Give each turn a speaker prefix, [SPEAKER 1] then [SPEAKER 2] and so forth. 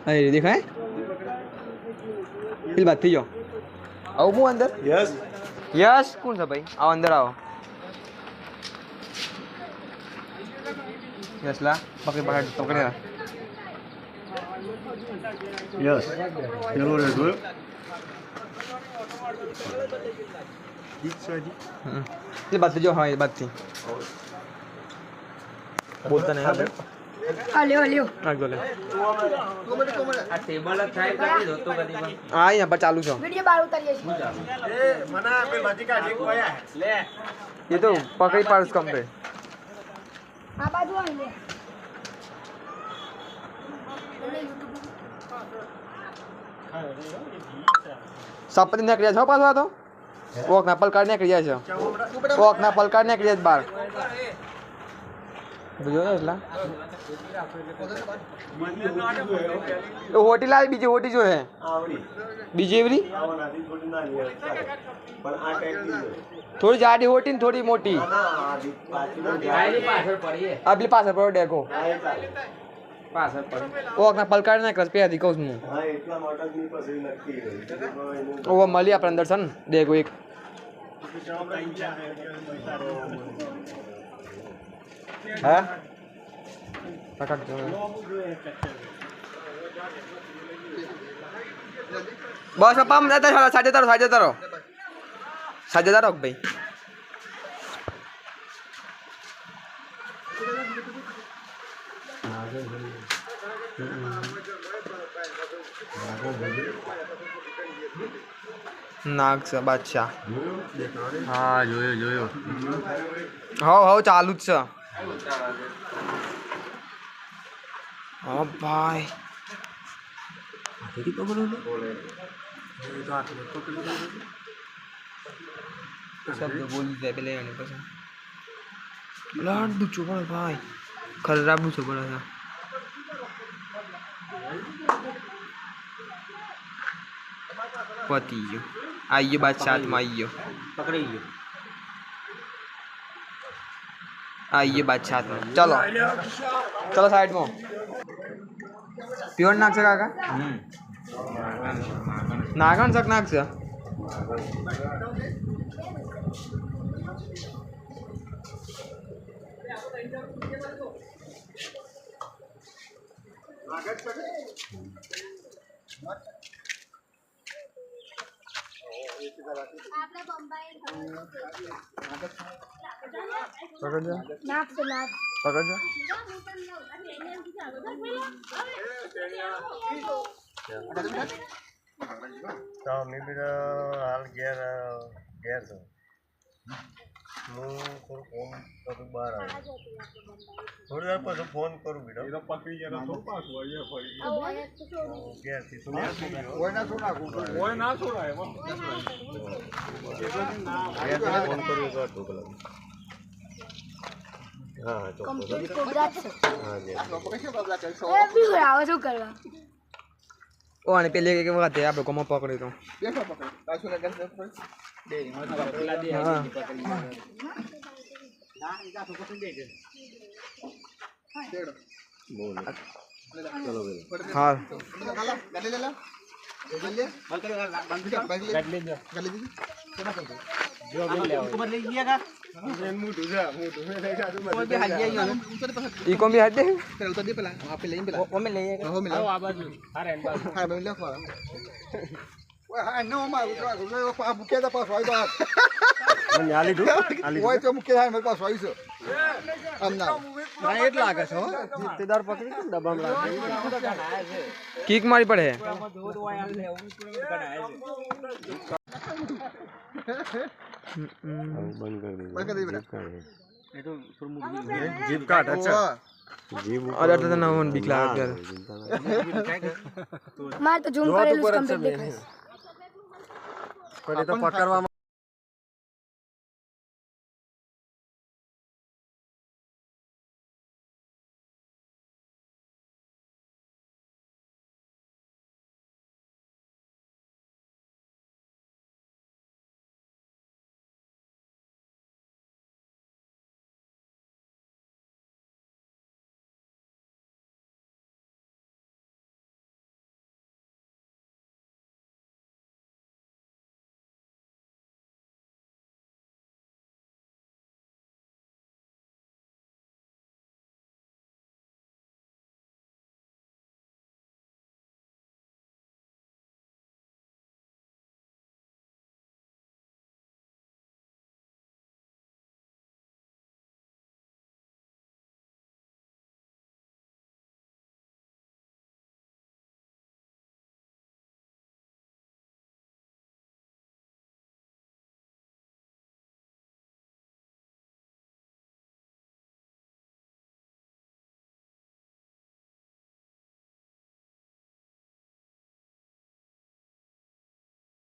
[SPEAKER 1] अरे दिखाए फिर बात थी जो आओ मु अंदर
[SPEAKER 2] यस
[SPEAKER 1] यस कौन सा भाई आओ अंदर आओ यस ला पकड़ पकड़ पकड़
[SPEAKER 2] यस चलो रे दो
[SPEAKER 1] ये बात थी जो हाँ ये बात थी बोलता नहीं है
[SPEAKER 3] लियो लियो
[SPEAKER 1] आग बोले
[SPEAKER 4] આ ટેબલ જ થાય કરી દો તો કદી પણ
[SPEAKER 1] हाँ यहाँ पर चालू छो
[SPEAKER 3] वीडियो बाहर उतारिए
[SPEAKER 2] ए मना पे भाजी का ठीक होया ले
[SPEAKER 1] ये तो पकड़ी पार्स कम पे
[SPEAKER 3] आ बाजू आइए
[SPEAKER 1] सपने निकल जाओ पास तो वॉक ना पल काटने निकल जाओ वॉक ना पल काटने निकल जाओ बाहर बुझो ना इसला तो होटल आई बीजी होटी जो है
[SPEAKER 2] आवड़ी
[SPEAKER 1] बीजी एवरी
[SPEAKER 2] आवना दी थोड़ी ना लिया पर आ टाइप की
[SPEAKER 1] थोड़ी जाडी होटी ने थोड़ी मोटी
[SPEAKER 2] ना आधी पाछी नो
[SPEAKER 4] ગાયની પાછળ પડી હે
[SPEAKER 1] अगली पास पर देखो
[SPEAKER 4] પાછળ પડી
[SPEAKER 1] वॉक ना पल काटने निकल पे आदि कहूं हूं
[SPEAKER 2] हां એટલા મોટા ની પછી નક્કી ગઈ
[SPEAKER 1] वो मली अपन अंदर सन देखो एक है पकड़ दो बस अपन जाता है साढ़े तारो भाई नाग से बादशाह
[SPEAKER 2] હા જોયો જોયો
[SPEAKER 1] हाउ चालू ज છે हाँ भाई शब्द बोल दे पहले आने पर लाड दूचो बड़ा भाई खराब दूचो बड़ा था पति जो आइए बात साथ में आइए
[SPEAKER 4] પકડી ગયો
[SPEAKER 1] आइए बात साथ में चलो चलो साइड में प्योर नाक से काका नागन सक नाक से पकड़ जा
[SPEAKER 3] नाक से नाक
[SPEAKER 1] पकड़ जा
[SPEAKER 2] તો મેં હાલ ઘેર ઘેર છું હું થોડું ફોન કરું બહાર આવ્યો થોડી વાર પછી ફોન કરું બેટા પકડી ગયા તો પાસ હોય ઘેરથી હોય ના છોડાય ફોન કર્યું તો ઢોકળા હા
[SPEAKER 3] कंप्लीट कोबरा છે
[SPEAKER 2] હા જી
[SPEAKER 3] એ બી આવો શું કરવા
[SPEAKER 1] ओ आने पहले के वक्त है आप को मैं पकड़ी तो
[SPEAKER 5] देखो पकड़ पाछो लगा दे दे
[SPEAKER 4] પેલા દે
[SPEAKER 1] हाँ
[SPEAKER 4] પકડી ના ઈકા તો પકડી દે
[SPEAKER 5] देड़ो
[SPEAKER 2] બોલ ચલો બેટા
[SPEAKER 1] हाँ
[SPEAKER 5] गले ले ला गले
[SPEAKER 4] બંધ કરો બંધ
[SPEAKER 5] गले
[SPEAKER 4] કાઢ લેજો
[SPEAKER 5] गले दी थोड़ा कर दो
[SPEAKER 4] જો બી લેવો તો બદલી ગયા કા
[SPEAKER 2] મોટું છે મોટું મેં લઈ જાતું
[SPEAKER 5] कोई भी हाथ दिया यो उतर पे
[SPEAKER 1] ई कौन भी हाथ दे
[SPEAKER 5] चल उतर दे पहला वहां पे ले पहला
[SPEAKER 4] ઓ મે લઈએ
[SPEAKER 5] हो मिला
[SPEAKER 4] આવો આ બાજુ અરે એન બાજુ
[SPEAKER 5] हां मैं ले खा ओए हां नो मा वो पा मुके दा पास वाई बात
[SPEAKER 2] મને આ લીધું
[SPEAKER 5] ओए तो मुके हां मेरे पास वाई छो हम ना
[SPEAKER 1] ना एट लागे छो
[SPEAKER 2] रिश्तेदार पकડી ને ડબ્બામાં રાખી
[SPEAKER 1] किक मारी पड़े है
[SPEAKER 4] દૂધ વાય આલે હું પૂરો કઢાય
[SPEAKER 2] બંધ કરી
[SPEAKER 5] बंद कर दे बेटा
[SPEAKER 4] એ તો થોડું મુરગી
[SPEAKER 2] જીભ કાઢ અચ્છા જીભ
[SPEAKER 1] और तो ना वन बिक लाग कर
[SPEAKER 3] મારે તો ઝૂમ કરેલું કમ્પ્લીટ દેખાય
[SPEAKER 2] પણ એ તો પકડવા